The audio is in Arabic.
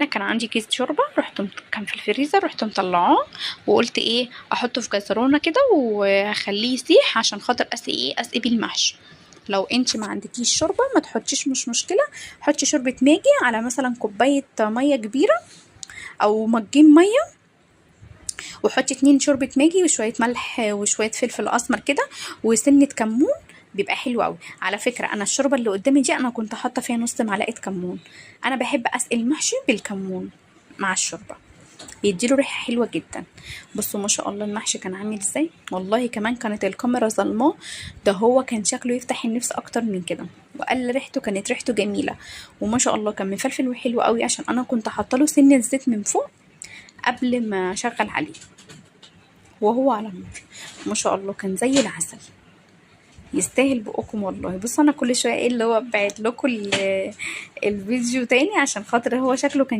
انا كان عندي كيس شوربه، كان في الفريزر، رحت مطلعاه وقلت ايه احطه في كسرونه كده واخليه يسيح عشان خاطر اسقي بيه المحشي. لو انت ما عندكيش شوربه ما تحطيش، مش مشكله، حطي شوربه ماجي على مثلا كوبايه ميه كبيره او مجين ميه، وحطي 2 شوربه ماجي وشويه ملح وشويه فلفل اسمر كده وسنه كمون، بيبقى حلو قوي. على فكره انا الشوربه اللي قدامي دي انا كنت حاطه فيها نص معلقه كمون، انا بحب اسقي المحشي بالكمون مع الشوربه، بيديله ريحه حلوه جدا. بصوا ما شاء الله المحشي كان عامل ازاي، والله كمان كانت الكاميرا ظلماه، ده هو كان شكله يفتح النفس اكتر من كده، وقال ريحته كانت ريحته جميله، وما شاء الله كان مفلفل وحلو قوي عشان انا كنت حاطه له سنه زيت من فوق قبل ما اشغل عليه وهو على النار. ما شاء الله كان زي العسل، يستاهل بقكم والله. بص انا كل شويه ايه اللي هو ابعت لكم الفيديو تاني عشان خاطر هو شكله كان